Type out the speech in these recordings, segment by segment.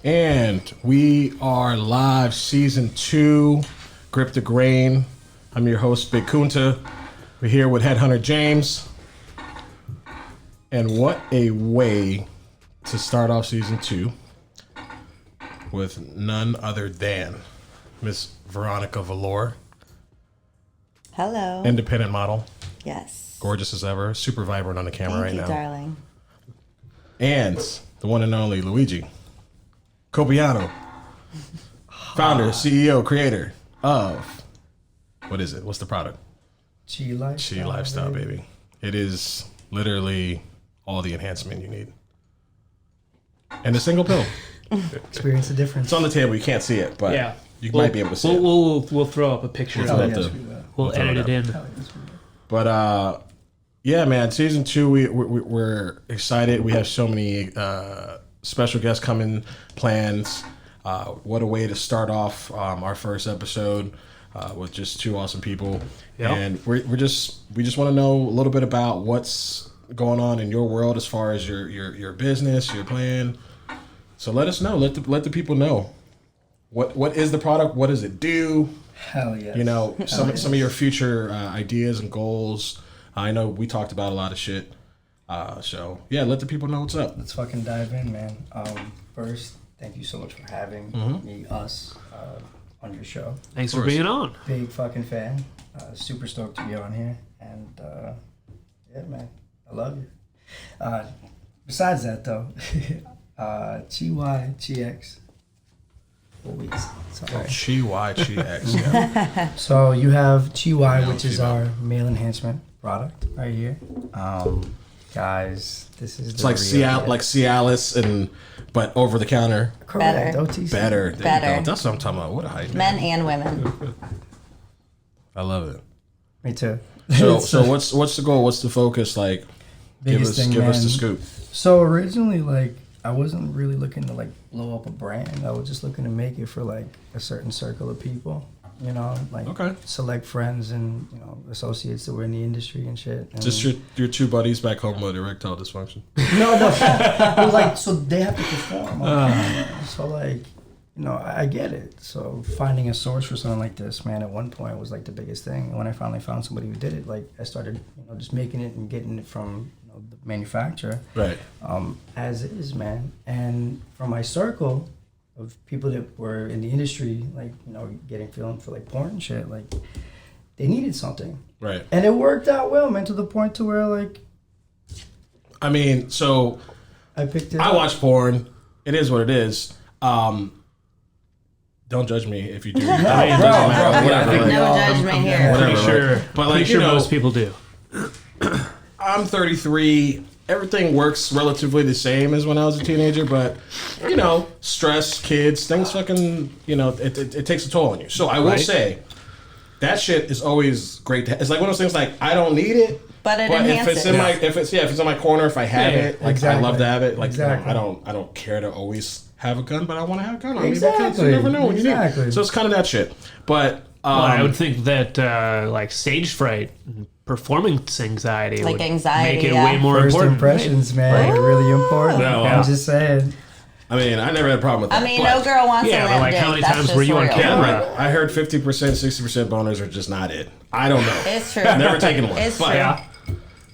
And we are live, season 2, GripTheGrain. I'm your host, Big Kunta. We're here with Headhunter James. And what a way to start off season 2 with none other than Miss Veronica Velour. Hello. Independent model. Yes. Gorgeous as ever. Super vibrant on the camera right now. Thank you, darling. And the one and only Luigi Copiano, founder, CEO, creator of, what is it? What's the product? Chi Lifestyle, baby. It is literally all the enhancement you need. And a single pill. Experience the difference. It's on the table. You can't see it, but you might be able to see it. We'll throw up a picture of it. We'll edit it in. But yeah, man, season 2, we're excited. We have so many special guests coming, plans. What a way to start off our first episode with just 2 awesome people. Yep. And we just want to know a little bit about what's going on in your world as far as your business, your plan. So let us know. Let the people know. What is the product? What does it do? Hell yes. You know, some of your future ideas and goals. I know we talked about a lot of shit. So yeah, let the people know what's up. Let's fucking dive in, man. First, thank you so much for having us on your show. Thanks for being on. Big fucking fan. Super stoked to be on here. And yeah, man, I love you. Besides that, though, GTG. GTG. Yeah. So you have GTG, which is our male enhancement product right here. Guys, this is like Cialis but over the counter. Correct. Better. OTC. Better. There Better. you go. That's what I'm talking about. What a hype. Men and women. I love it. Me too. So what's the goal? What's the focus? Like, give us the scoop. So originally, like, I wasn't really looking to like blow up a brand. I was just looking to make it for like a certain circle of people, you know, like select friends and, you know, associates that were in the industry and shit. And just your 2 buddies back home with erectile dysfunction. No. It was like, so they have to perform. So like, you know, I get it. So finding a source for something like this, man, at one point was like the biggest thing. And when I finally found somebody who did it, like I started, you know, just making it and getting it from the manufacturer, right? As is, man. And from my circle of people that were in the industry, like, you know, getting filmed for like porn and shit, like they needed something, right? And it worked out well, man, to the point to where like, I mean, so I picked it. I watch porn. It is what it is. Don't judge me if you do. No judgment here. Whatever, Sure, right? But like, pretty sure most people do. I'm 33. Everything works relatively the same as when I was a teenager, but, you know, stress, kids, things fucking, you know, it takes a toll on you. So I will say, that shit is always great to have. It's like one of those things like, I don't need it, but enhances if it's in my corner, if I have it, like exactly. I love to have it. Like, exactly. you know, I don't care to always have a gun, but I want to have a gun on exactly. me because you never know when you need exactly. it. So it's kind of that shit. But I would think that like stage fright, performance anxiety, like would anxiety, make it way more First important. impressions, man, are really important. No, I'm just saying. I mean, I never had a problem with that. I mean, no girl wants Yeah, a but limp like dick. how many That's times just were you on real. camera? I heard 50%, 60% boners are just not it. I don't know. It's true. Never taken one. It's but, true. Yeah.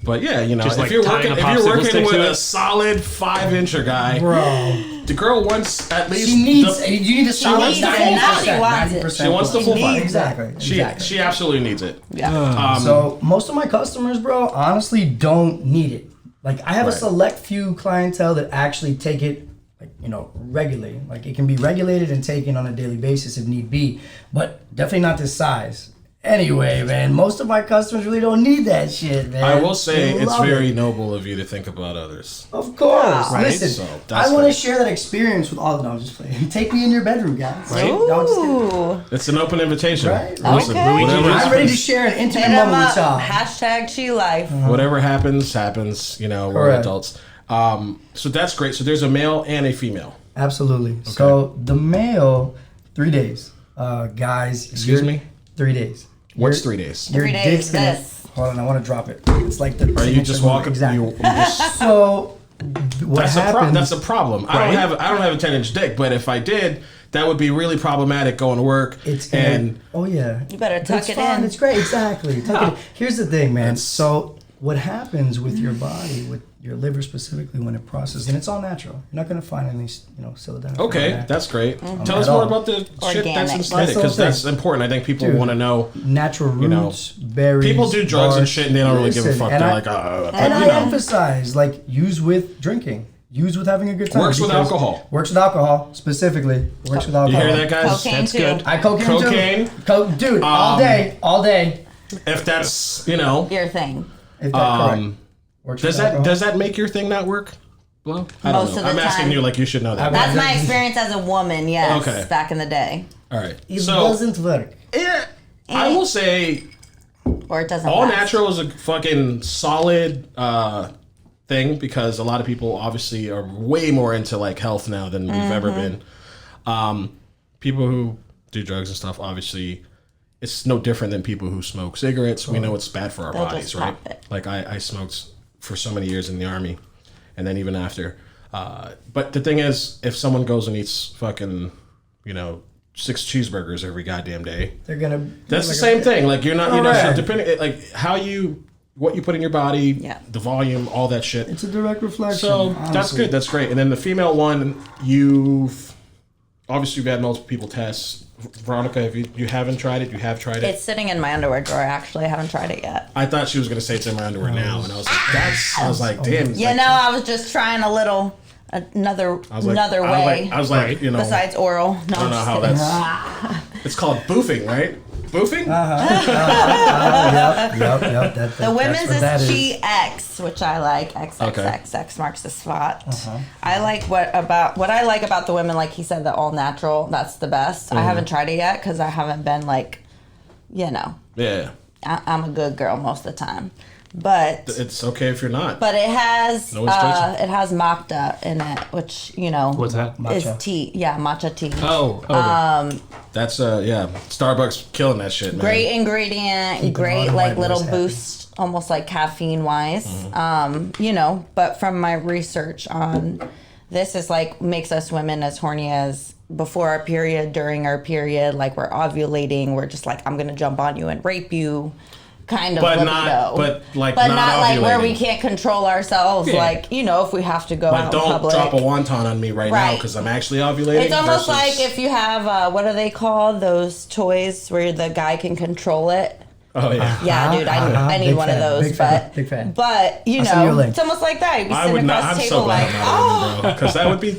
But yeah, you know, Just if like you're tying working a popsicle stick with to a it. solid 5-incher guy, Bro, the girl wants at least you need a solid needs it. Now she wants it. 90%. She wants the full fight. Exactly. She absolutely needs it. Yeah. So most of my customers, bro, honestly don't need it. Like I have a select few clientele that actually take it, like, you know, regularly. Like it can be regulated and taken on a daily basis if need be, but definitely not this size. Anyway, man, most of my customers really don't need that shit, man. I will say They it's love very it. noble of you to think about others. Of course. Right? Listen, So, that's I want to great. share that experience with all of them. I'm just playing. Take me in your bedroom, guys. Right? No, I'm just kidding. Ooh. It's an open invitation. Right? Listen, Okay. whatever, I'm ready to share an Hit intimate 'em moment up. with y'all. Hashtag Chi Life. whatever happens, you know, we're Correct. adults. So that's great. So there's a male and a female. Absolutely. So the male, 3 days. Guys. Excuse me? 3 days. What's 3 days? Your 3 days, dick's gonna... this. Hold on, I want to drop it. It's like the... Are you just walking? Exactly. You just, So what happens? That's a problem. I don't have a 10-inch dick, but if I did, that would be really problematic going to work. Oh yeah. You better tuck it fine. in. It's great. Exactly. Tuck it in. Here's the thing, man. So what happens with your body, with your liver specifically, when it processes, and it's all natural. You're not going to find any, sildenafil. Okay, that's great. Tell us more about the shit that's inside it, because that's important. I think people want to know. Natural roots, berries. People do drugs and shit, and they don't really give a fuck. They're like, and I emphasize, like, use with drinking. Use with having a good time. Works with alcohol. Works with alcohol, specifically. Works with alcohol. You hear that, guys? Cocaine That's too. good. Cocaine. Dude, all day. If that's, Your thing. If that's correct. Works with alcohol. does that make your thing not work? Well, I don't Most know. of the I'm asking time. you like you should know that. That's my experience as a woman, yes, Okay. back in the day. All right. It doesn't work. I will say Or it doesn't all last. natural is a fucking solid thing, because a lot of people obviously are way more into like health now than we've ever been. People who do drugs and stuff, obviously, it's no different than people who smoke cigarettes. We know it's bad for our They'll bodies, just right? stop it. Like I smoked for so many years in the Army, and then even after. But the thing is, if someone goes and eats fucking, 6 cheeseburgers every goddamn day, They're gonna. that's the same thing. Like you're not, Correct. so depending, like what you put in your body, the volume, all that shit. It's a direct reflection. So that's honestly. good. That's great. And then the female one, obviously you've had multiple people test. Veronica, if you haven't tried it, you have tried it. It's sitting in my underwear drawer, actually. I haven't tried it yet. I thought she was gonna say it's in my underwear now, and I was like, damn. It's like, I was just trying another way. I was like, besides oral. No, I don't know how that's. It's called boofing, right? Boofing? Yep. The women's that's is what GX, which I like. XXX marks the spot. I like what I like about the women, like he said, the all natural. That's the best. I haven't tried it yet because I haven't been like, Yeah. I'm a good girl most of the time. But It's okay if you're not. But it has No one's judging. it has matcha in it, which What's that? is tea. Yeah, matcha tea. Oh, okay. That's Starbucks killing that shit, man. Great ingredient, Keeping all great the like white little boys happy. boost, almost like caffeine wise. But from my research on this is like makes us women as horny as before our period, during our period, like we're ovulating, we're just like I'm gonna jump on you and rape you. Kind of But libido. not like where we ovulating. can't control ourselves. Yeah. Like if we have to go Like, out in don't public. drop a wonton on me right now Right. because I'm actually ovulating. It's almost versus- like if you have what are they called? Those toys where the guy can control it. Oh yeah. Yeah, dude, I need Big one fan, of those. big fan, but big fan. but I'll send you a link. it's almost like that. You'd be I sitting would not. across I'm the so table glad like, I'm not bro. Because that would be.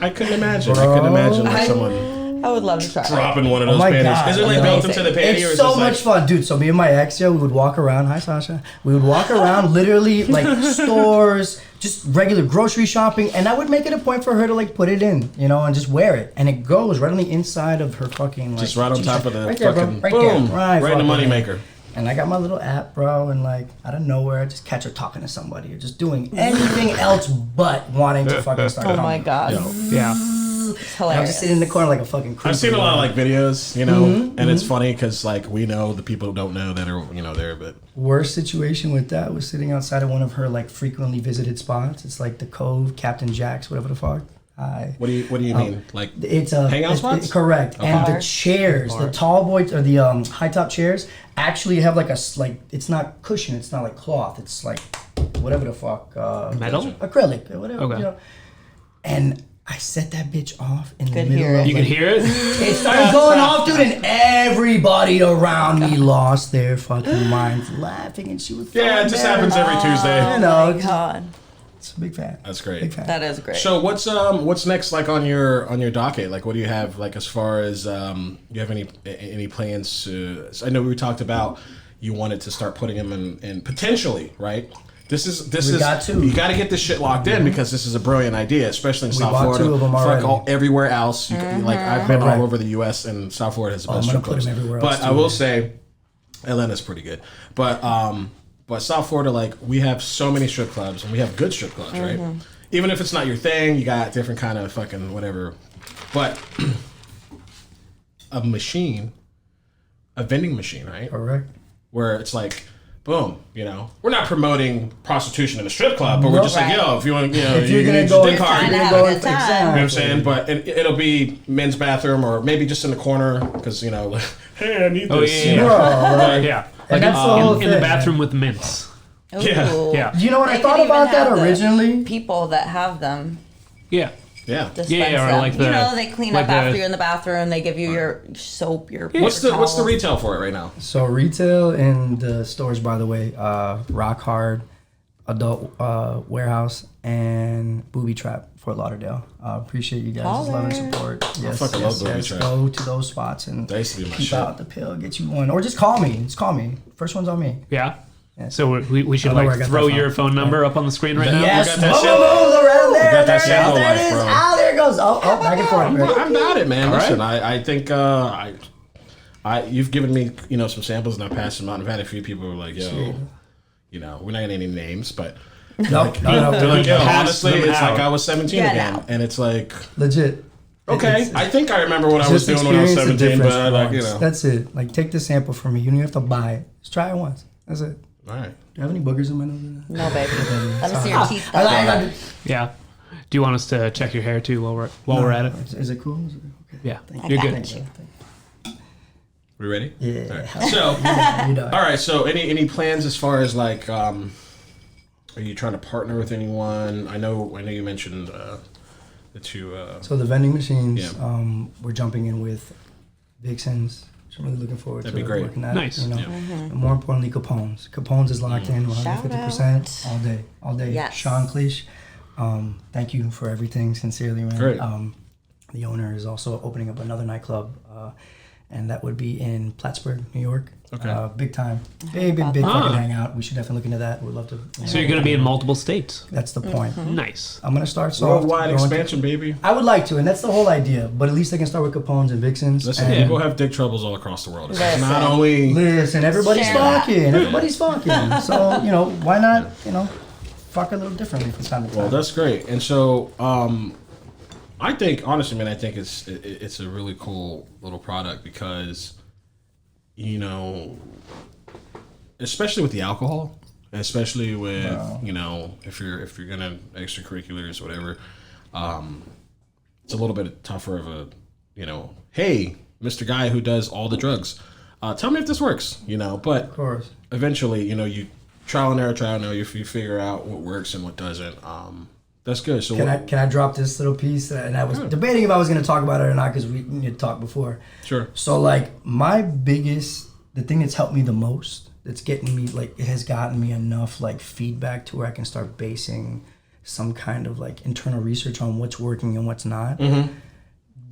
I couldn't imagine. I couldn't imagine like someone I would love to try. dropping one of those my panties. God. Is it like Yeah. built into the panty, or It's is so this like, much fun, dude. So me and my ex, we would walk around. Hi, Sasha. We would walk around literally like stores, just regular grocery shopping, and I would make it a point for her to like put it in, and just wear it, and it goes right on the inside of her fucking like, just right on top of the right there, bro. fucking Right boom, there. right in the fucking there. moneymaker. And I got my little app, bro, and like out of nowhere, I just catch her talking to somebody or just doing anything else but wanting to fucking start. Oh my god, Yeah. it's I'm hilarious. just sitting in the corner like a fucking creeper. I've seen a lot of like videos, and it's funny because like we know the people who don't know that are there, but Worst situation with that was sitting outside of one of her like frequently visited spots. It's like the Cove, Captain Jack's, whatever the fuck. what do you mean? Like It's a hangout spots? correct. And the Bar. chairs, the tall boys or the high top chairs, actually have like it's not cushion. It's not like cloth. It's like whatever the fuck. Metal? Acrylic or whatever. Okay. And I set that bitch off in the Could middle hear of it. You can like, hear it? it started going off, dude, and everybody around me lost their fucking minds laughing, and she was yeah, it just happens every Tuesday. You Oh know, my god, it's a big fan. That's great. Big fan. that is great. So what's next like on your docket? Like what do you have like as far as you have any plans to? I know we talked about you wanted to start putting them in potentially, right? This is got to. you got to get this shit locked in because this is a brilliant idea, especially in South bought Florida. 2 of them already. Everywhere else, you can, like I've been all over the U.S. and South Florida has the best I'm strip gonna put clubs. 'em everywhere But else, I too. will say, Atlanta's pretty good. But South Florida, like we have so many strip clubs and we have good strip clubs, right? Even if it's not your thing, you got different kind of fucking whatever. But a vending machine, right? Correct. Where it's like boom. We're not promoting prostitution in a strip club, but we're just like, yo, if you want, if you're you gonna need go your dick hard. Trying to you're have gonna a go good time. exactly. You know what I'm saying? But it'll be men's bathroom or maybe just in the corner because, like, hey, I need this. yeah. Bro, like, Yeah. and Like that's the whole in thing, the man. bathroom with mints. Yeah. Ooh. Yeah. You know what? I They thought could even about that have the originally. People that have them Yeah. Yeah. dispense Yeah, or them. like the- they clean like up after the- you're in the bathroom. They give you your soap, your What's the towels. retail for it right now? So retail in the stores, by the way, Rock Hard, Adult Warehouse, and Booby Trap, Fort Lauderdale. Appreciate you guys' love and support. Yes, fucking love Booby Trap. Go to those spots and That used to be my keep shit. out the pill, get you one, or just call me. Just call me. First one's on me. Yeah. Yeah. So we should I don't know where I like got throw that your from. phone number up on the screen right now. Yes, got that boom, shit. boom, boom, right there. got that There, shit there, in there life, it is. bro. Ah, there it goes. Oh, back and forth. I'm about it, man. All Listen, right. I think you've given me some samples and I passed them out. I've had a few people who are like, yo, Sweet. we're not gonna name any names, but Nope, they're like, yo, Pass honestly, them it's out. like I was 17 Yeah, again, no. and it's like, legit. okay, It's- I think I remember what I was just doing when I was experience the 17, difference but like, once. That's it. Like, take the sample from me. You don't have to buy it. Just try it once. That's it. all right. Do you have any boogers in my nose? No, baby. Let me see your teeth. I like it. Yeah. Do you want us to check your hair too while we're at it? Is it cool? Okay. Yeah. I You're got good. you. We ready? Yeah. All right. So, You know. all right. So, any plans as far as like, are you trying to partner with anyone? I know you mentioned the two. So the vending machines, Yeah. we're jumping in with Vixens. So I'm really looking forward That'd to be great. working that. Nice. You know. Yeah. And more importantly, Capone's. Capone's is locked in 150% Shout all day. Yes. Sean Cleach, thank you for everything. Sincerely, man. Great. The owner is also opening up another nightclub, and that would be in Plattsburgh, New York. Okay. Big time. Big fucking hangout. We should definitely look into that. We'd love to. So you're going to be in multiple states. That's the point. Nice. I'm gonna start soft. Worldwide going to- expansion, baby. I would like to, and that's the whole idea. But at least I can start with Capone's and Vixens. Listen, and people have dick troubles all across the world. It's Listen. not only. listen, everybody's Share that. fucking. Everybody's fucking. So, why not, fuck a little differently from time to time. Well, that's great. And so, I think honestly, man, I think it's a really cool little product because, especially with the alcohol, and especially with if you're gonna extracurriculars or whatever, it's a little bit tougher of a hey, Mr. Guy who does all the drugs, tell me if this works, but Of course. eventually, you trial and error, you figure out what works and what doesn't. That's good. So Can I drop this little piece? And I was debating if I was going to talk about it or not because we had talked before. Sure. So, like, the thing that's helped me the most, that's getting me, like, it has gotten me enough, like, feedback to where I can start basing some kind of, like, internal research on what's working and what's not. Mm-hmm.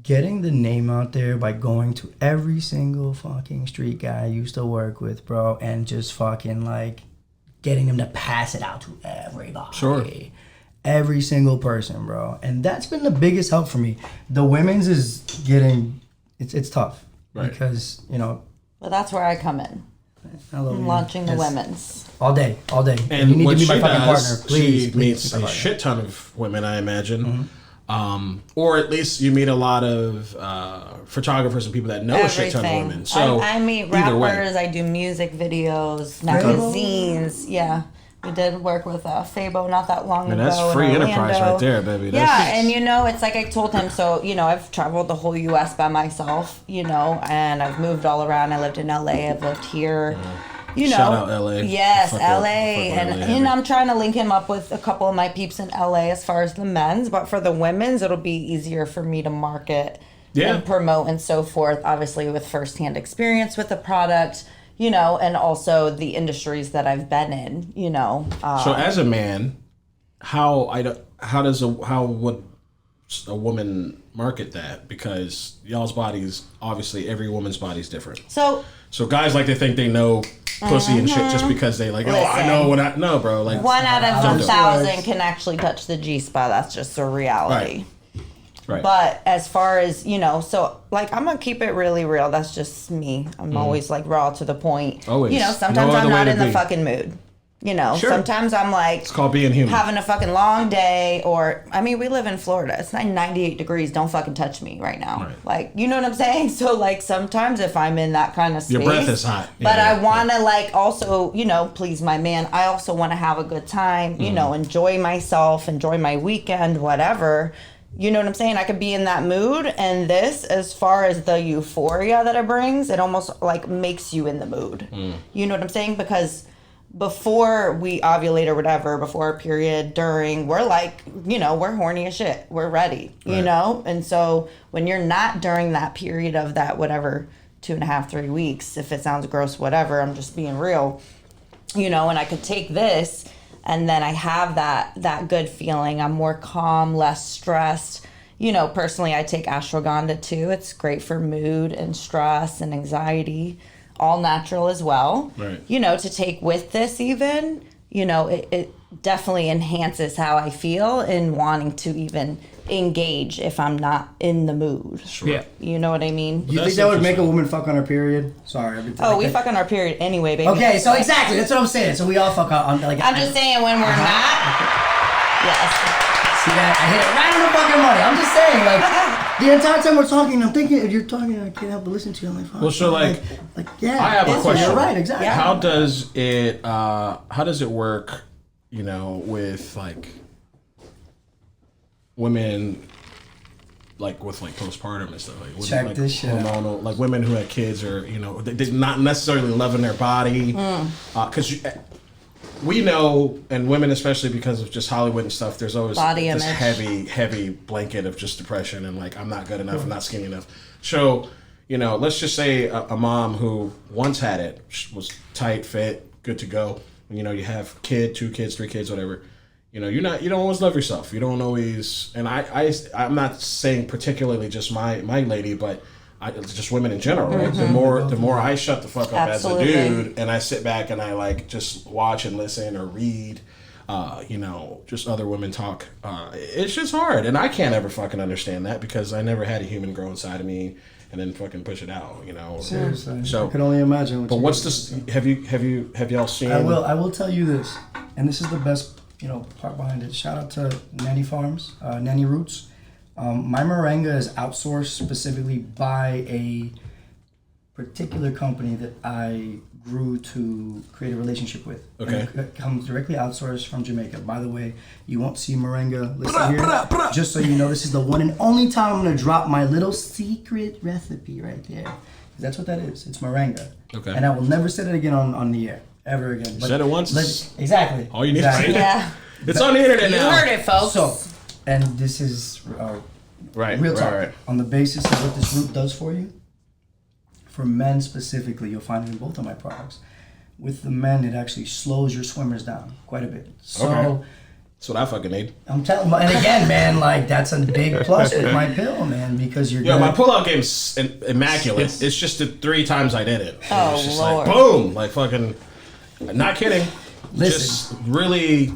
Getting the name out there by going to every single fucking street guy I used to work with, bro, and just fucking, like, getting them to pass it out to everybody. Sure. Every single person, bro. And that's been the biggest help for me. The women's is getting, it's tough. Right. Because, Well, that's where I come in. I love I'm you. launching the Yes. women's. All day. And you need what to be my she fucking does, partner. Please. she meets be my a partner. shit ton of women, I imagine. Mm-hmm. Or at least you meet a lot of photographers and people that know a shit ton of Everything. women. So I meet either way. rappers. I do music videos, magazines. Yeah. We did work with Fabo not that long Man, ago. that's free in enterprise Orlando. right there, baby. Yeah, That's, and it's like I told him, so, I've traveled the whole U.S. by myself, and I've moved all around. I lived in L.A., I've lived here. Shout out LA. Yes, Fuck LA. with And LA heavy. I'm trying to link him up with a couple of my peeps in LA as far as the men's, but for the women's, it'll be easier for me to market Yeah. and promote and so forth, obviously with firsthand experience with the product, and also the industries that I've been in, So as a man, how would a woman market that? Because y'all's bodies, obviously every woman's body is different. So guys like to think they know pussy and shit just because they like, I know what I know, bro. Like 1 out of Don't do it. 1,000 can actually touch the G spot. That's just a reality. Right. But as far as, so like I'm going to keep it really real. That's just me. I'm always like raw to the point. Always. Sometimes No I'm other way not to in the be. fucking mood. You know, Sure. sometimes I'm like, It's called being human. having a fucking long day, or I mean, we live in Florida. It's 98 degrees. Don't fucking touch me right now. Right. Like, you know what I'm saying? So like sometimes if I'm in that kind of space, Your breath is hot. but Yeah, I want to like also, you know, please my man. I also want to have a good time, you know, enjoy myself, enjoy my weekend, whatever. You know what I'm saying? I could be in that mood, and this, as far as the euphoria that it brings, it almost like makes you in the mood. You know what I'm saying? Because before we ovulate or whatever, before our period, during, we're like, you know, we're horny as shit. We're ready, you know? And so when you're not during that period of that, whatever, 2.5, 3 weeks, if it sounds gross, whatever, I'm just being real, you know, and I could take this and then I have that good feeling. I'm more calm, less stressed. You know, personally, I take ashwagandha too. It's great for mood and stress and anxiety. All natural as well. Right. You know, to take with this even, you know, it definitely enhances how I feel in wanting to even engage if I'm not in the mood. Sure. Yeah. You know what I mean? Do you That's think that would make a interesting. woman fuck on her period? Sorry. Oh, we fuck on our period anyway, baby. Okay, so exactly. That's what I'm saying. So we all fuck on like. I'm just saying when we're not. Yes. See that? I hit it right on the fucking money. I'm just saying, like, the entire time we're talking, I'm thinking, if you're talking, I can't help but listen to you. I'm like, fuck. Well, so, like, yeah. I have a that's- question. You're right, exactly. How does it work, you know, with like women, like with like postpartum and stuff, like with, Check like this shit out. hormonal, like women who had kids, or you know, they're not necessarily loving their body, because we know, and women especially because of just Hollywood and stuff, there's always Body this image. heavy blanket of just depression and like I'm not good enough, I'm not skinny enough. So, you know, let's just say a mom who once had it, was tight, fit, good to go. You know, you have kid, 2 kids, 3 kids, whatever. You know, you don't always love yourself. You don't always, and I'm not saying particularly just my lady, but it's just women in general, right? The more I shut the fuck up Absolutely. as a dude, and I sit back and I like just watch and listen or read, you know, just other women talk. It's just hard, and I can't ever fucking understand that because I never had a human grow inside of me and then fucking push it out, you know. Seriously. So, I can only imagine. but what's this? Have y'all seen? I will tell you this, and this is the best, you know, part behind it. Shout out to Nanny Farms, Nanny Roots. My moringa is outsourced specifically by a particular company that I grew to create a relationship with. Okay. And it comes directly outsourced from Jamaica. By the way, you won't see moringa listed here. Just so you know, this is the one and only time I'm going to drop my little secret recipe right there. That's what that is. It's moringa. Okay. And I will never say it again on the air. Ever again. But Said it once. Exactly. All you need to exactly. say. Yeah. It's on the internet You now. heard it, folks. So, and this is Right. real talk. Right. On the basis of what this root does for you, for men specifically, you'll find it in both of my products. With the men, it actually slows your swimmers down quite a bit. So, Okay. That's what I fucking need. I'm telling you, and again, man, like that's a big plus with my pill, man, because you're Yeah, gonna, my pull-out game's immaculate. It's just the 3 times I did it. Oh, It's just Lord. like, boom! Like, fucking, not kidding. Listen. Just really,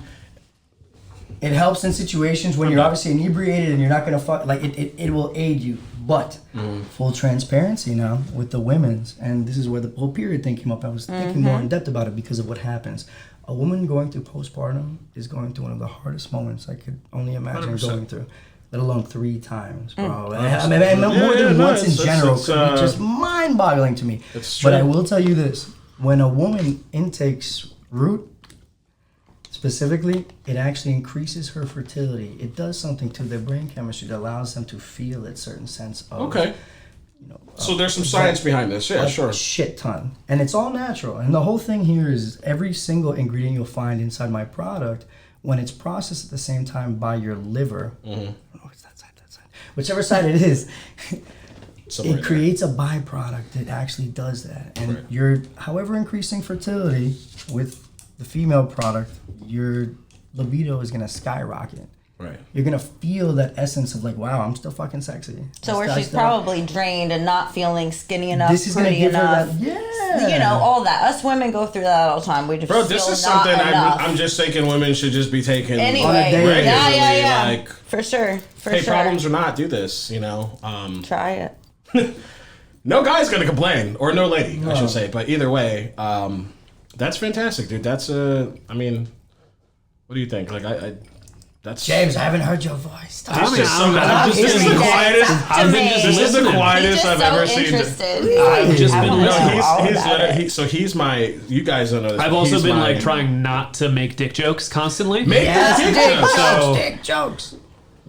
it helps in situations when you're obviously inebriated and you're not gonna fuck. Like it will aid you. But full transparency now with the women's, and this is where the whole period thing came up. I was thinking more in depth about it because of what happens. A woman going through postpartum is going through one of the hardest moments I could only imagine 100%. going through, let alone 3 times, bro. I mean, more than once in general it's, could be just mind-boggling to me. It's But I true. will tell you this: when a woman intakes root, specifically, it actually increases her fertility. It does something to their brain chemistry that allows them to feel a certain sense of okay. you know, So there's some science behind this. Yeah, a sure. shit ton, and it's all natural. And the whole thing here is every single ingredient you'll find inside my product, when it's processed at the same time by your liver, oh, it's that side, whichever side it is, Somewhere it creates a byproduct that actually does that. And Right. you're, however, increasing fertility with the female product, your libido is gonna skyrocket. Right. You're gonna feel that essence of like, wow, I'm still fucking sexy. So where I she's still- probably drained and not feeling skinny enough, This is gonna pretty give enough. her that, yeah. You know, all that. Us women go through that all the time. We just Bro, feel this is not something enough. I'm just thinking women should just be taking Anyway, On a daily yeah, regularly, yeah. like, For sure, for hey, sure. problems or not, do this, you know. Try it. No guy's gonna complain, or no lady, I should say. But either way, That's fantastic, dude. That's I mean, what do you think? Like that's James, I haven't heard your voice. This is the quietest. This is the quietest I've ever seen. I've just been he's my. You guys don't know this. I've also been like trying not to make dick jokes constantly. Make dick jokes.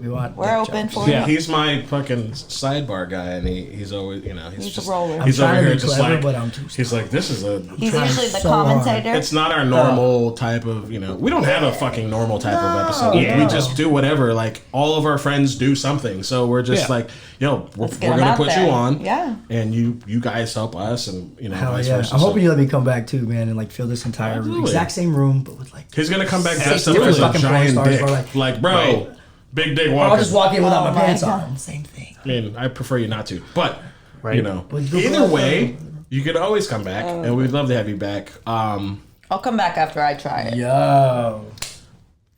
We're open for it. Yeah, he's my fucking sidebar guy, and he's always, he's just a roller. he's over here just clever, like but I'm too he's like this is a. He's usually the so commentator. It's not our normal type of, we don't have a fucking normal type of episode. Yeah. We just do whatever. Like all of our friends do something, so we're just like, we're gonna put you on, and you guys help us, and vice versa. I'm hoping you let me come back too, man, and like fill this entire exact same room, but with like. He's gonna come back dressed up as a giant dick, like bro. Right. Big dick walker. I'll just walk in without my pants on. Same thing. I mean, I prefer you not to, but either way, you could always come back, and we'd love to have you back. I'll come back after I try it. Yo.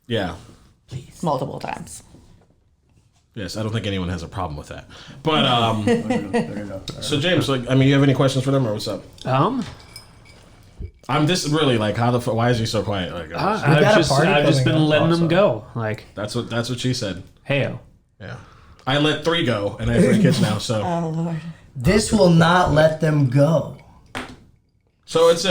Yeah. Please. Multiple times. Yes, I don't think anyone has a problem with that. But so James, you have any questions for them, or what's up? I'm just really like, why is he so quiet? Like, I've just been letting them go. Like that's what she said. Heyo. Yeah, I let 3 go, and I have 3 kids now. So oh Lord, this will not let them go. So it's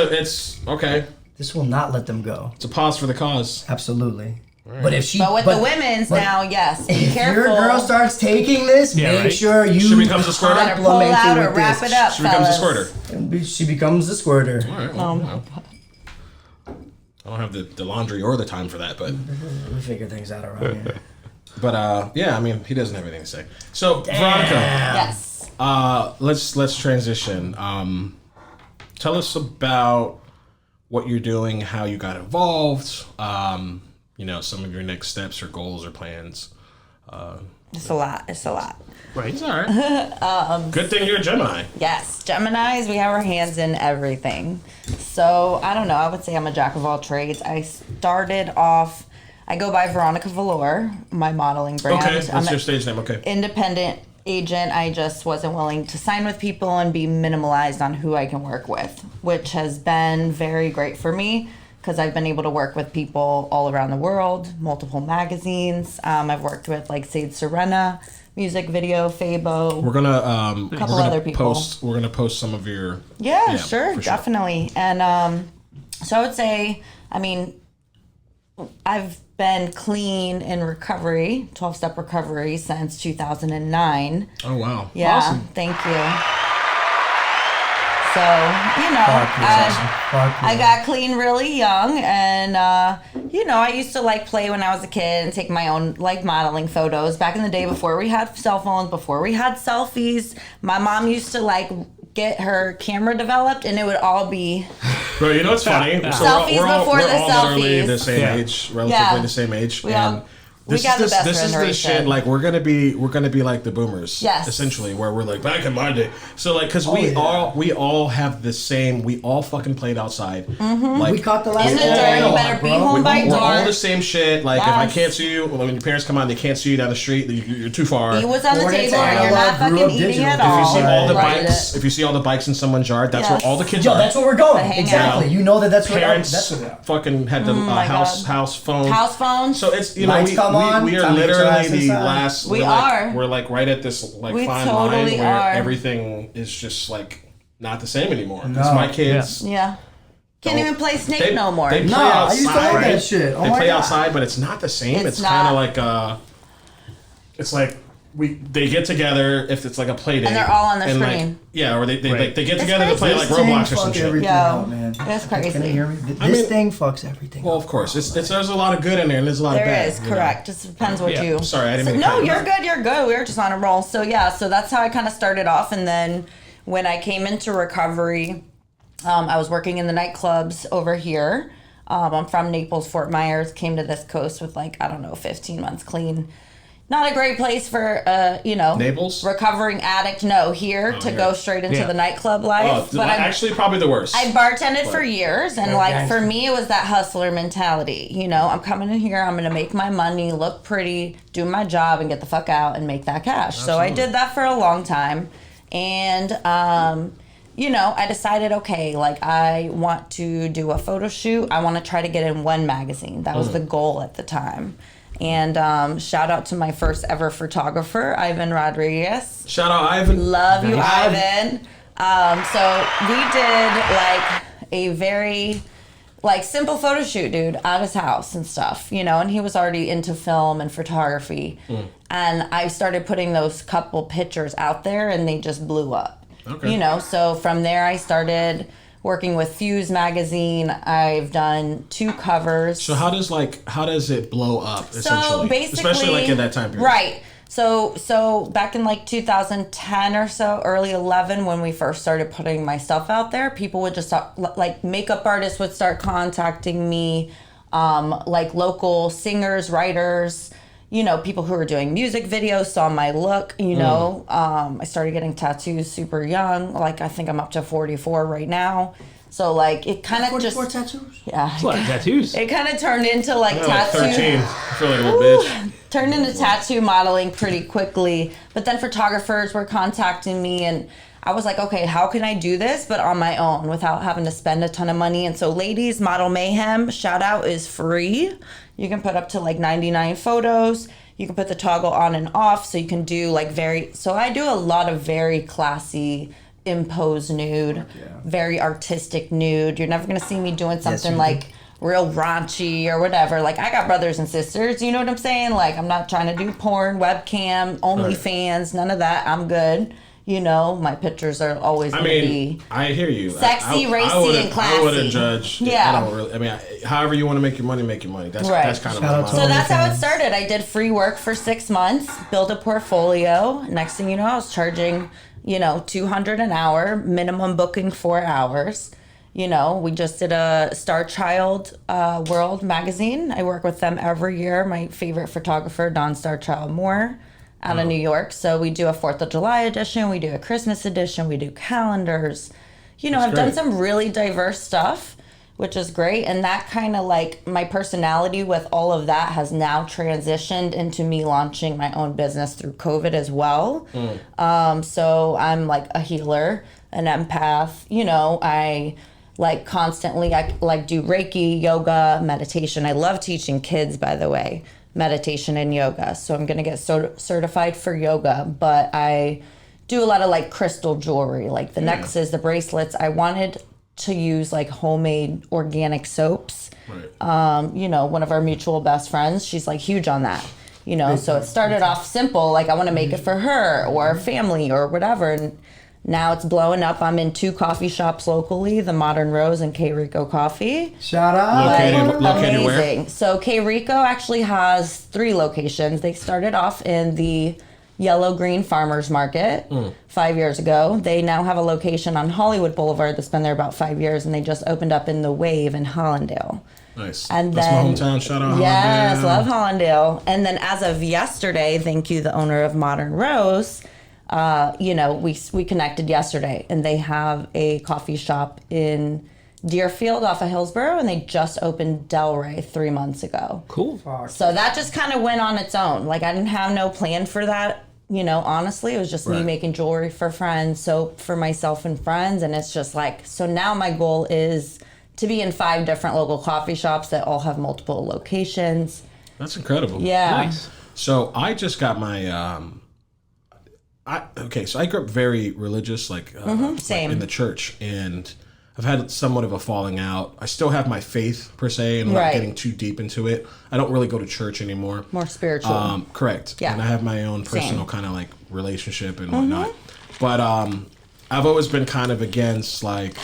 okay. This will not let them go. It's a pause for the cause. Absolutely. Right. But the women's now, yes, be if careful. Your girl starts taking this, make sure you. She becomes a squirter. Pull out or wrap it up. She becomes a squirter. She becomes a squirter. All right. Well, I don't have the laundry or the time for that, but we figure things out around here. But he doesn't have anything to say. So Veronica, yes. Let's transition. Tell us about what you're doing, how you got involved. Some of your next steps or goals or plans. It's a lot. Right. It's all right. Good thing you're a Gemini. Yes. Geminis, we have our hands in everything. So, I don't know. I would say I'm a jack of all trades. I started off, I go by Veronica Velour, my modeling brand. Okay. What's your stage name? Okay. Independent agent. I just wasn't willing to sign with people and be minimalized on who I can work with, which has been very great for me. Because I've been able to work with people all around the world, multiple magazines. I've worked with like Sade Serena, music video, Fabo. We're gonna a couple other people. We're gonna post some of your. Yeah, sure, definitely. And so I would say, I've been clean in recovery, 12-step recovery since 2009. Oh wow! Yeah, awesome. Thank you. So, I got clean really young, and, I used to, play when I was a kid and take my own, modeling photos. Back in the day before we had cell phones, before we had selfies, my mom used to, get her camera developed, and it would all be... Bro, you know what's funny? So selfies before the selfies. Literally the same age, relatively the same age. This is the shit. We're gonna be like the boomers, essentially, where we're like back in my day. So because we all have the same. We all fucking played outside. Mm-hmm. We caught the last. In the dirt, you better be home by dark. We're all the same shit. If I can't see you, when your parents come out, they can't see you down the street. You're too far. He was on the table, and you're not fucking eating at all. If you see all the bikes, if you see all the bikes in someone's yard, that's where all the kids are. That's where we're going. Exactly. You know that's where parents fucking had the house phone. House phone. So it's we are literally the last. We're right at this fine line where everything is just not the same anymore. Because my kids, can't even play Snake no more. They play outside. I used to like that shit. They play outside, but it's not the same. It's kind of like it's like they get together if it's like a play date, and they're all on the screen. Or they get together to play Roblox or some shit. Man. It's crazy. Can you hear me? This thing fucks everything. Well, of course, there's a lot of good in there, and there's a lot of bad. There is, correct. Just depends what you. Sorry, I didn't mean. No, you're good. You're good. We were just on a roll. So so that's how I kind of started off, and then when I came into recovery, I was working in the nightclubs over here. I'm from Naples, Fort Myers. Came to this coast with 15 months clean. Not a great place for, Naples? Recovering addict. No, here to go straight into the nightclub life. But actually, probably the worst. I bartended for years, and for me, it was that hustler mentality. I'm coming in here, I'm going to make my money, look pretty, do my job, and get the fuck out and make that cash. Absolutely. So I did that for a long time. And, I decided, okay, like I want to do a photo shoot. I want to try to get in one magazine. That was the goal at the time. And shout out to my first ever photographer, Ivan Rodriguez. Shout out Ivan. Love you, Ivan. So we did like a very like simple photo shoot, dude, at his house and stuff, and he was already into film and photography. And I started putting those couple pictures out there and they just blew up. Okay. So from there I started working with Fuse magazine. I've done 2 covers. So how does it blow up essentially? So basically, especially like in that time period. Right. So back in like 2010 or so, early 11, when we first started putting my stuff out there, people would just start, like makeup artists would start contacting me, like local singers, writers, people who were doing music videos saw my look, I started getting tattoos super young. Like I think I'm up to 44 right now. So like it kind of just 44 tattoos? Yeah. That's a lot of tattoos. It kind of turned into like tattoo. Like 13. I feel like a little bitch. Turned into tattoo modeling pretty quickly. But then photographers were contacting me and I was like, okay, how can I do this but on my own without having to spend a ton of money? And so ladies, Model Mayhem, shout out, is free. You can put up to like 99 photos. You can put the toggle on and off so you can do like so I do a lot of very classy imposed nude, very artistic nude. You're never gonna see me doing something like real raunchy or whatever. Like I got brothers and sisters, you know what I'm saying? Like I'm not trying to do porn, webcam, OnlyFans, none of that. I'm good. My pictures are always going to be I hear you. Sexy, racy, and classy. I wouldn't judge. Yeah. I don't really. however you want to make your money, make your money. That's right. That's kind of Shout my out So to that's how it OnlyFans. started. I did free work for 6 months, built a portfolio. Next thing you know, I was charging, $200 an hour, minimum booking 4 hours. We just did a Star Child World magazine. I work with them every year. My favorite photographer, Don Starchild Moore, out of New York. So we do a 4th of July edition, we do a Christmas edition, we do calendars. I've done some really diverse stuff, which is great. And that kind of like my personality with all of that has now transitioned into me launching my own business through COVID as well. So I'm like a healer, an empath, I like constantly, I like do Reiki, yoga, meditation. I love teaching kids, by the way, meditation and yoga. So I'm going to get certified for yoga, but I do a lot of like crystal jewelry, like the necklaces, the bracelets. I wanted to use like homemade organic soaps. Right. One of our mutual best friends, she's like huge on that. So it started off simple, like I want to make it for her or family or whatever. And now it's blowing up. I'm in 2 coffee shops locally, the Modern Rose and K Rico Coffee. Shout out. Located where? Amazing. So K Rico actually has 3 locations. They started off in the Yellow Green Farmers Market 5 years ago. They now have a location on Hollywood Boulevard that's been there about 5 years, and they just opened up in the Wave in Hollandale. Nice. And that's then, my hometown. Shout out yes, Hollandale. love Hollandale. And then as of yesterday, thank you, the owner of Modern Rose, we connected yesterday, and they have a coffee shop in Deerfield off of Hillsborough, and they just opened Delray 3 months ago. Cool. So that just kind of went on its own. Like I didn't have no plan for that. Honestly, it was just me making jewelry for friends, soap for myself and friends. And it's just like, so now my goal is to be in 5 different local coffee shops that all have multiple locations. That's incredible. Yeah. Nice. So I just got my, so I grew up very religious, like same. in the church, and I've had somewhat of a falling out. I still have my faith per se, and I'm not getting too deep into it. I don't really go to church anymore. More spiritual. Correct. Yeah. And I have my own personal kind of like relationship and whatnot. But I've always been kind of against like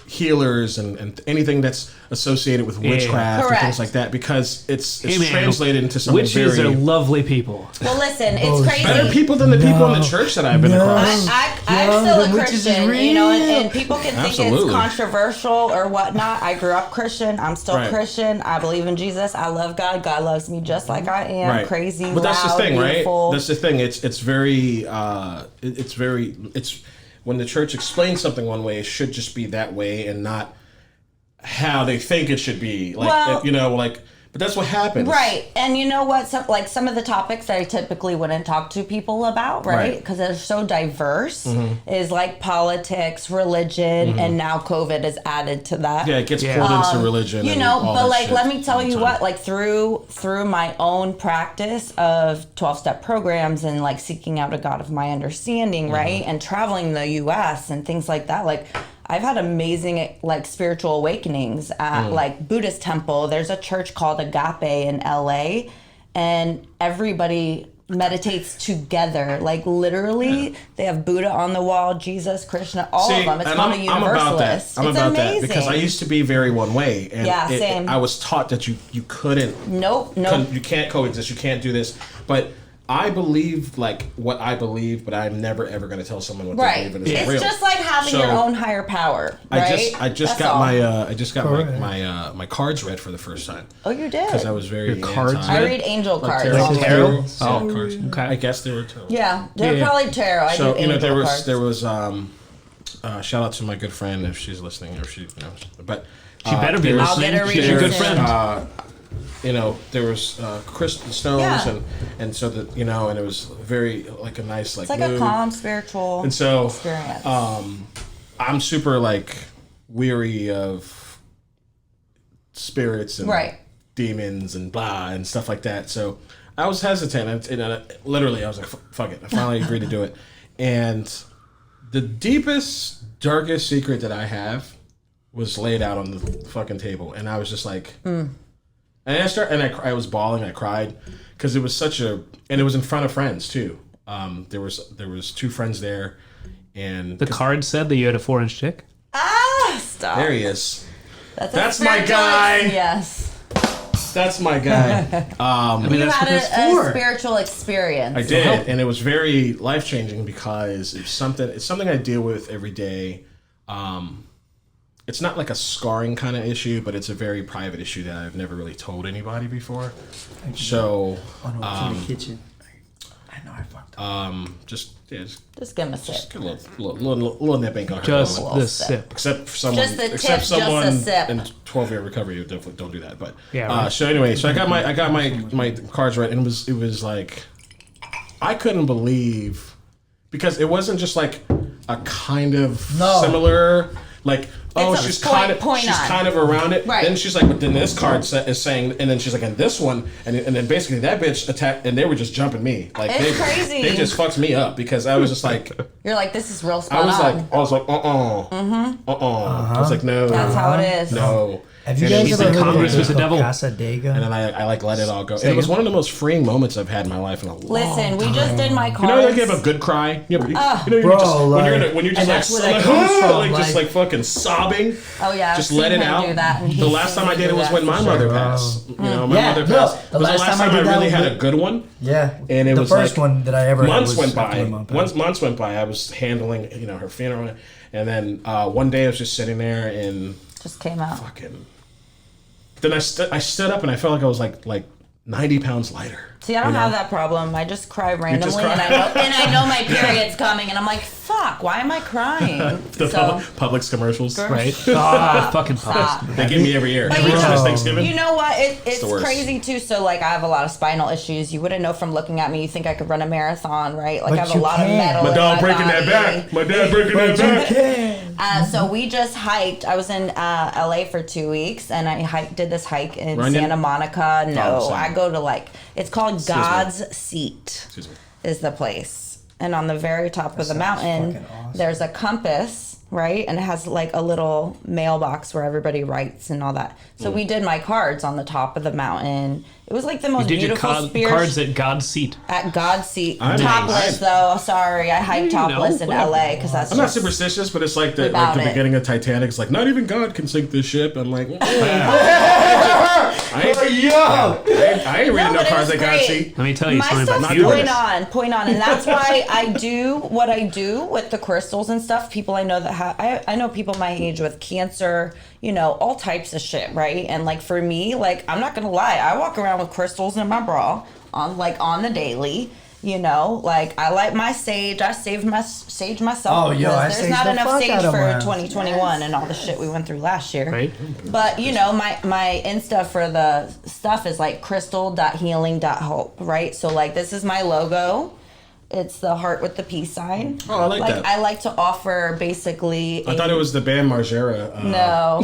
healers and anything that's associated with witchcraft and Correct. things like that, because it's Hey, man, translated into something witches very are lovely people. Well, listen, it's crazy. better people than the people in the church that I've been across. I'm still a the witches is Christian, real. and people can think Absolutely. it's controversial or whatnot. I grew up Christian. I'm still Right. Christian. I believe in Jesus. I love God. God loves me just like I am. Right. Crazy, but that's loud, the thing, beautiful. right? That's the thing. It's very when the church explains something one way, it should just be that way and not how they think it should be. Like Well- But that's what happens. Right. And you know what? Some of the topics that I typically wouldn't talk to people about, right? Because they're so diverse, is like politics, religion, and now COVID is added to that. Yeah, it gets pulled into religion. You know, but like, let me tell you what, like through my own practice of 12-step programs and like seeking out a God of my understanding, right? And traveling the US and things like that, like I've had amazing like spiritual awakenings at like Buddhist temple. There's a church called Agape in LA, and everybody meditates together. Like literally, they have Buddha on the wall, Jesus, Krishna, all of them. It's called a universalist. I'm it's about amazing. that because I used to be very one way, and same. I was taught that you couldn't. Nope. You can't coexist. You can't do this, but. I believe like what I believe, but I'm never ever going to tell someone what they believe in is real. It's just like having your own higher power, right? I just got my cards read for the first time. Oh, you did? Because I was very cards anti. I read angel cards. Tarot? Oh, cards. Okay. I guess they were tarot. Yeah, they're probably tarot. I So do angel there cards. was shout out to my good friend if she's listening, or she but She better be I'll listening. get her She's your good reading friend. there was crystal stones and so that and it was very like a nice like It's like mood. a calm spiritual And so experience. I'm super like weary of spirits and demons and blah and stuff like that. So I was hesitant, and literally I was like, fuck it. I finally agreed to do it. And the deepest, darkest secret that I have was laid out on the fucking table, and I was just like, and I was bawling. I cried because it was and it was in front of friends too. There was two friends there, and The card said that you had a 4-inch dick. Stop. there he is. That's my guy. Yes. That's my guy. You that's had what that's a for. spiritual experience. I did, and it was very life changing because it's something I deal with every day. It's not like a scarring kind of issue, but it's a very private issue that I've never really told anybody before. So, in the kitchen. I know I fucked up. just Just give him a sip. a little nip ain't gonna hurt. Just no one. the sip. Except for someone, Just the tip, except just a someone sip. in 12-year recovery, you definitely don't do that. But Yeah, right. so anyway, so I got my cards right, and it was like I couldn't believe because it wasn't just like a kind of similar like. Oh, It's a she's point on. kind of around it. Right. Then she's like, but then this card is saying, and then she's like, and this one, and then basically that bitch attacked, and they were just jumping me. Like It's crazy. They just fucked me up because I was just like, You're like, this is real I spot was on. like, I was like, no, That's how it is. no. Have you And guys she's ever like, heard of Congress a was the place devil. called Casa Dega? And then I like let it all go. And it was one of the most freeing moments I've had in my life in a long Listen, we just did my cards. You know, you have a good cry. You know, Bro, when you're just and like, that's where that comes from, just like fucking sobbing. Oh yeah, Just I've let seen it him out. do that, and The he's last seen time I me did it do was that when for my sure. mother passed. You know, my mother no, passed. the It was last the last time I time I did that really was had the- a good one. Yeah. And it the was first like one that I ever had months was went by. after my mom passed. Once months went by, I was handling her funeral, and then one day I was just sitting there and Just came out. fucking. Then I stood up and I felt like I was like 90 pounds lighter. See, I don't have that problem. I just cry randomly, cry. and I know my period's coming, and I'm like, fuck, why am I crying? The Publix commercials. Right? Fucking Stop. puppets. They give me every year. But Every you know- Christmas, Thanksgiving. You know what? It's the worst. crazy too. So like, I have a lot of spinal issues. You wouldn't know from looking at me. You think I could run a marathon, right? Like But I have a you lot of can. metal. My in dog my breaking that body. back. My dad breaking that back. So we just hiked. I was in LA for 2 weeks, and I did this hike in Runyon? Santa Monica. No, Oh, I go to it's called me. God's Seat. Excuse me. Is the place. And on the very top of the sounds mountain, fucking awesome. there's a compass, right? And it has like a little mailbox where everybody writes and all that. So we did my cards on the top of the mountain. It was like the most Did your beautiful cards at God's seat? at God's Seat. I mean, Topless though. Sorry, I hiked You know, topless in whatever. LA because that's I'm not just- superstitious, but it's like the About it. beginning of Titanic. It's like not even God can sink this ship. I'm like, I ain't reading no but it cards was at God's great. seat. Let me tell you My something stuff's about you. point on, and that's why I do what I do with the crystals and stuff. People I know that have, I know people my age with cancer, you know, all types of shit, right? And like for me, like I'm not gonna lie, I walk around with crystals in my bra on the daily. You know, like I like my sage. I saved my sage myself. Oh, yo, because I there's saged not the enough fuck sage out of for mine. 2021 and all the shit we went through last year. Right. But you know, my Insta for the stuff is like crystal.healing.hope, right? So like this is my logo. It's the heart with the peace sign. Oh, I like that. I like to offer basically. I thought it was the band Margera. No,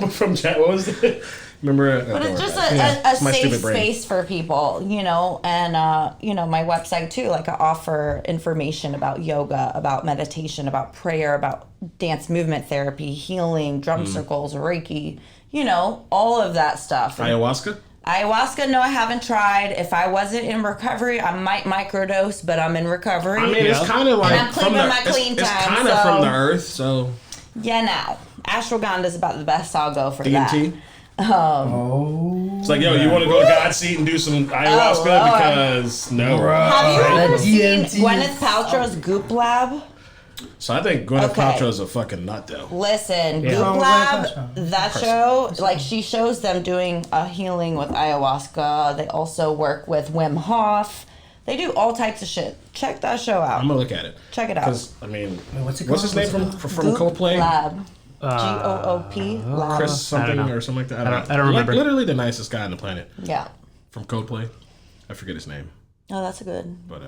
From Chat. What was it? Remember? but it's just Yeah, a it's my safe stupid brain. space for people, you know, and you know, my website too. Like I offer information about yoga, about meditation, about prayer, about dance movement therapy, healing, drum circles, Reiki, you know, all of that stuff. Ayahuasca? Ayahuasca, no, I haven't tried. If I wasn't in recovery, I might microdose, but I'm in recovery. I mean, it's kind of like I'm from the, my clean it's time, kind of so- from the earth, so Yeah, now ashwagandha is about the best I'll go for DMT. that. Oh. It's like, yo, you want to go to God's seat and do some ayahuasca? Oh, Lord. because no. Have you that ever seen DMT. Gwyneth Paltrow's Goop Lab? So I think Gwyneth Okay. Paltrow is a fucking nut, though. Listen, Yeah. Goop Oh, Lab, Gwyneth that show, like she shows them doing a healing with ayahuasca. They also work with Wim Hof. They do all types of shit. Check that show out. I'm gonna look at it. Check it out. Because I mean, what's it what's called? his name What's it from Goop Coldplay? Lab. G-O-O-P Lab. Chris something know. or something like that. I don't remember. Like, literally the nicest guy on the planet Yeah. from Coldplay. I forget his name, Oh, that's a good. but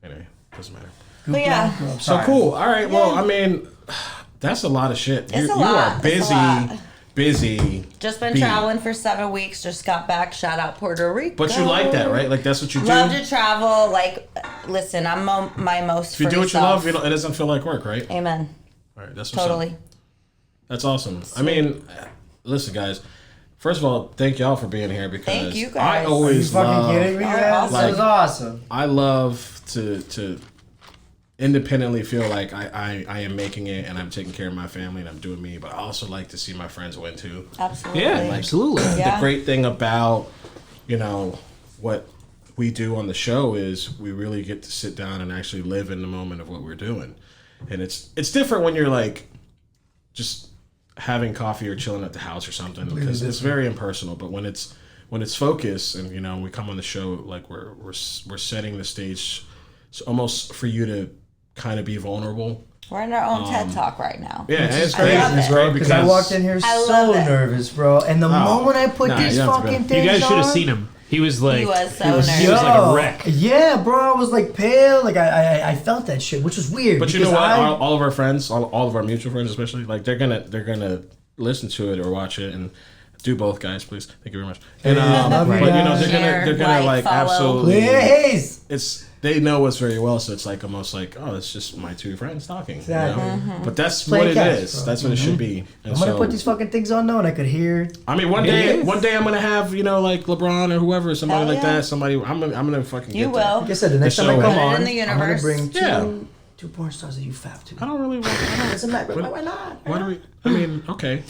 anyway, doesn't matter. But yeah. So cool. All right. Well, I mean, that's a lot of shit. It's a You lot. are It's a lot. busy. Just been bee. traveling for 7 weeks. Just got back. Shout out Puerto Rico. But you like that, right? Like that's what you do. Love to travel. Like, listen, I'm my most. If you do what you love, it doesn't feel like work, right? Amen. All right. That's what's up. Totally. That's awesome. I mean, listen, guys. First of all, thank y'all for being here because Thank you, I guys. Are you always fucking love. kidding me, man? awesome. This was awesome. I love to independently feel like I am making it and I'm taking care of my family and I'm doing me, but I also like to see my friends win too. Absolutely. Yeah, absolutely. Yeah. The great thing about, what we do on the show is we really get to sit down and actually live in the moment of what we're doing. And it's different when you're like just having coffee or chilling at the house or something because it's very impersonal, but when it's focused and we come on the show like we're setting the stage almost for you to kind of be vulnerable. We're in our own TED Talk right now. Yeah, and it's I crazy, love it. bro, Because I walked in here I so love it. nervous, bro. And the moment I put these you don't have to fucking be. things You guys should have on, seen him. He was like, He was so he was nervous. like a wreck. Yeah, bro. I was like pale. Like I felt that shit, which was weird. But you know because what? All of our friends, all of our mutual friends, especially, like they're gonna listen to it or watch it and do both, guys. Please, thank you very much. And love you but guys. they're gonna like follow. absolutely. Please. They know us very well, so it's like almost like it's just my two friends talking. Exactly. But that's Play what it catch, is. bro. That's what it should be. And I'm gonna so, put these fucking things on though, and I could hear. I mean, one day I'm gonna have like LeBron or whoever, somebody Hell like yeah. that. Somebody, I'm gonna fucking. You get will. That. Like I said, the next The time I show come is- on, in the I'm gonna universe. bring Yeah. two porn stars that you fab to. I don't really want. Doesn't matter. Why not? Why do we? I mean, okay.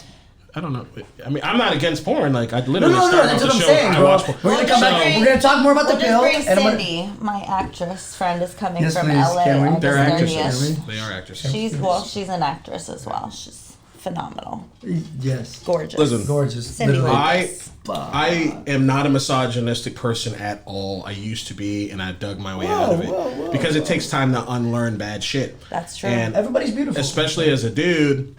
I don't know. I mean, I'm not against porn. Like, I No, literally no, started that's off what the I'm show. saying, I bro. watch porn. We're gonna come We'll back. just We're gonna talk more about We'll the just pill. bring And I'm gonna, Cindy, my actress friend, is coming Yes, from please. LA. Can we? August They're 30th. actresses. They are actresses. She's an actress as well. She's phenomenal, yes, gorgeous. Listen, gorgeous. Cindy Literally. Lucas. I am not a misogynistic person at all. I used to be, and I dug my way out of it because it takes time to unlearn bad shit. That's true. And Everybody's beautiful. especially as a dude,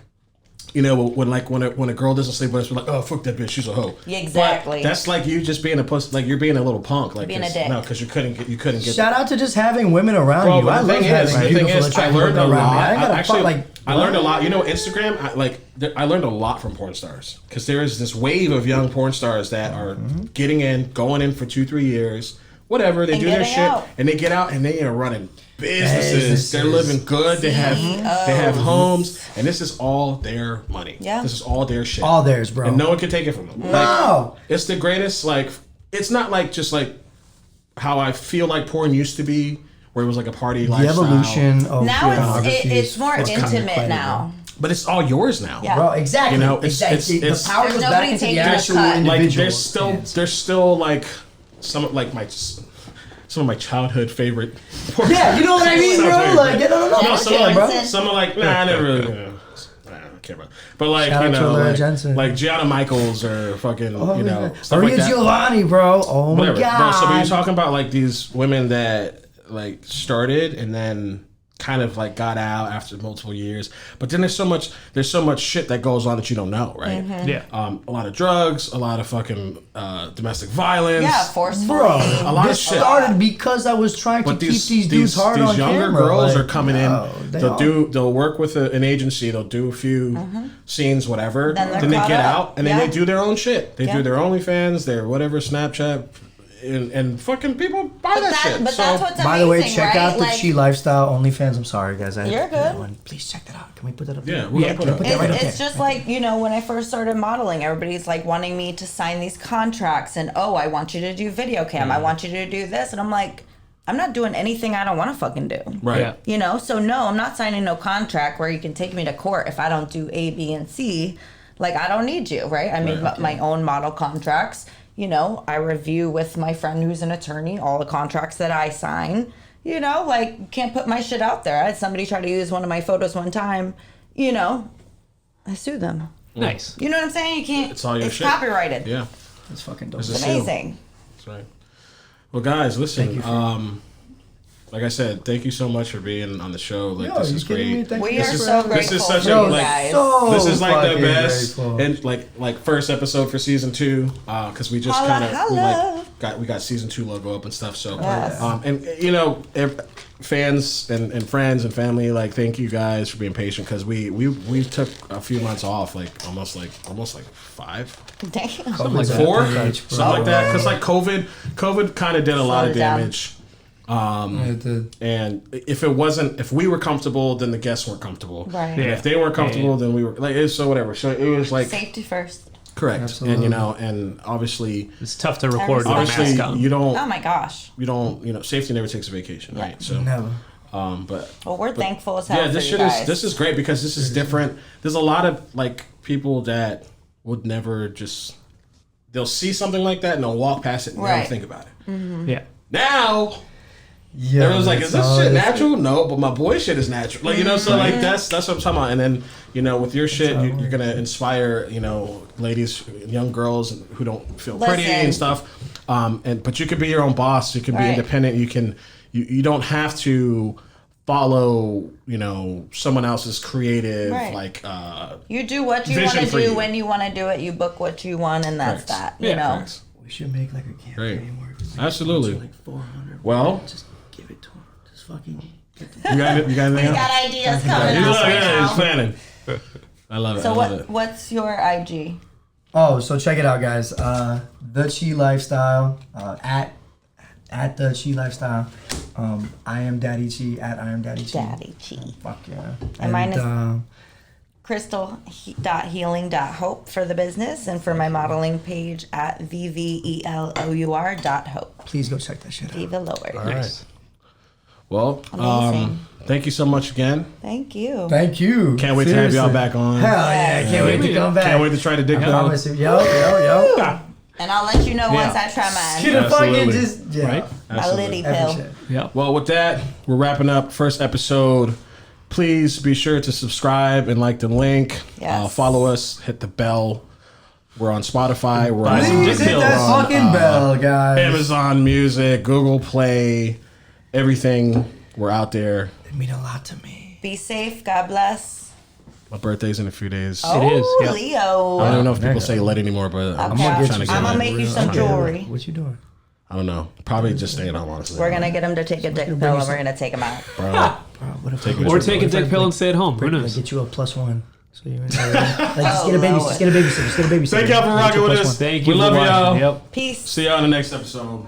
when a girl doesn't sleep with us, we're like, oh fuck that bitch, she's a hoe. Yeah, exactly. But that's like you just being a pussy, like you're being a little punk, like Being a dick. No, because you couldn't get. Shout out to just having women around Bro, you. but I the love thing having is, beautiful, I attractive learned a women around me. lot. I gotta Actually, I learned a what? lot. Instagram, I learned a lot from porn stars because there is this wave of young porn stars that are getting in, going in for 2-3 years, whatever. They And do their getting shit, out. and they get out and they are running businesses. They're living good. They have CEOs. homes, and this is all their money. Yeah. This is all their shit. All theirs, bro. And no one can take it from them. No. It's the greatest, it's not like just like how I feel like porn used to be, where it was like a party The lifestyle. evolution of Now pornography it's more is kinda intimate quite now. But it's all yours now. Yeah. Bro, exactly. Exactly. The power There's goes back nobody into the taking your actual cut. individual. Like there's still like some of my childhood favorite. porn Yeah, you know what I mean, bro? Sounds weird, Like, but- no, No, some yeah, of bro. like, nah, I never really. I care about. But like Shout out to Laura Jensen. like Gianna Michaels or fucking stuff Maria like that. Giovanni, bro. Oh my Whatever. god. Bro, so you're talking about like these women that like started and then kind of like got out after multiple years, but then there's so much shit that goes on that you don't know, right? Yeah. A lot of drugs, a lot of fucking domestic violence. Yeah, forcefully. Bro, a lot of this shit. started because I was trying to keep these dudes hard these on younger camera. girls like, are coming in. They'll work with an agency. They'll do a few scenes, whatever. Then Then they caught get up. out and then Yeah. they do their own shit. They Yeah. do their OnlyFans, their whatever Snapchat, and fucking people buy that shit. But So- that's what's amazing, By the way, check right? out the Like, Chi Lifestyle OnlyFans. I'm sorry, guys. I had You're to put that good. one. Please check that out. Can we put that up? Yeah, there? we'll Yeah, put it up. put that right up It's there. just like, when I first started modeling, everybody's like wanting me to sign these contracts and, oh, I want you to do video cam. I want you to do this. And I'm like, I'm not doing anything I don't want to fucking do. Right. Yeah. So no, I'm not signing no contract where you can take me to court if I don't do A, B, and C. Like, I don't need you, right? I made my own model contracts. I review with my friend who's an attorney all the contracts that I sign. Like, can't put my shit out there. I had somebody try to use one of my photos one time. I sued them. Nice. You know what I'm saying? You can't. It's all your shit. Copyrighted. Yeah, It's fucking dope. It's It's a seal. amazing. That's right. Well, guys, listen. Thank you Like I said, thank you so much for being on the show. Like, Yo, this you is kidding me? great. Thank We you are for so having me. grateful This is such for a you like. guys. This is like the fucking best grateful. and like first episode for season 2 because we just Holla, kind of holla. we got season 2 logo up and stuff. So Yes. and fans and friends and family, like, thank you guys for being patient because we took a few months off, like almost like 5, Damn. Something like 4, that. something like that. Because like COVID kind of did a lot of Slowed it down. damage. It did. And if we were comfortable, then the guests weren't comfortable. Right. And Yeah. if they weren't comfortable, Yeah. then we were like, so whatever. So it was like Safety first. correct. Absolutely. And and obviously, It's tough to record with a obviously mask on. you don't, Oh my gosh. safety never takes a vacation, right? So, Never. but Well, we're thankful as hell yeah, for this you shit guys. this is great because this is different. There's a lot of like people that would never they'll see something like that and they'll walk past it and never Right. think about it. Yeah. Now Yeah. everyone's like, is this that's shit all it natural? No, but my boy shit is natural. Like, so like that's what I'm talking about. And then, with your shit, you're gonna inspire, ladies, young girls who don't feel pretty Listen. and stuff. But you can be your own boss. You can be Right. independent. You don't have to follow, someone else's creative Right. You do what you want vision to for do you. when you want to do it. You book what you want, and that's Facts. that. You know. Facts. We should make like a Great. campaign where we Absolutely. like 400. Well, Just give it to him. Just fucking get the you got anything We else? got ideas coming He's up like, right yeah, he's now. planning. I love it. So I love it. what's your IG? Oh, so check it out, guys. The Chi Lifestyle at the Chi Lifestyle. I am Daddy Chi at I am Daddy Chi. Daddy Chi. Fuck yeah. And mine is crystal.healing.hope for the business, and for my modeling page at VVELOUR.hope. please go check that shit out. Velour. All right. Nice. Well, Amazing. thank you so much again. Thank you. Thank you. Can't wait to have y'all back on. Hell yeah, can't wait to come back. Can't wait to try to dig I down. promise you. Yo. And I'll let you know once Yeah. I try mine. Get a fucking Absolutely. just, yeah. Right? My Absolutely. Liddy Every pill. shit. Yeah. Well, with that, we're wrapping up first episode. Please be sure to subscribe and like the link. Yes. Follow us. Hit the bell. We're on Spotify. We're on Please hit that fucking bell, guys. Amazon Music, Google Play, everything. We're out there. It mean a lot to me. Be safe. God bless. My birthday's in a few days. Oh, It is, yeah. Leo. I don't even know if people Nigga. say let anymore, but I'm Okay. trying get to you get I'm it. gonna make you some jewelry. What you doing? I don't know. Probably just staying home, honestly. We're gonna get him to take a dick pill, and we're gonna take him out. Bro, Bro, what if Take I- it. Or take a what if I dick pill like- and stay at home. Who like knows? get you a +1? So you just get a babysitter. Lord. Just get a babysitter. Just get a babysitter. Thank y'all for Get you a rocking with +1. us. Thank you We for love watching. y'all. Yep. Peace. See y'all in the next episode.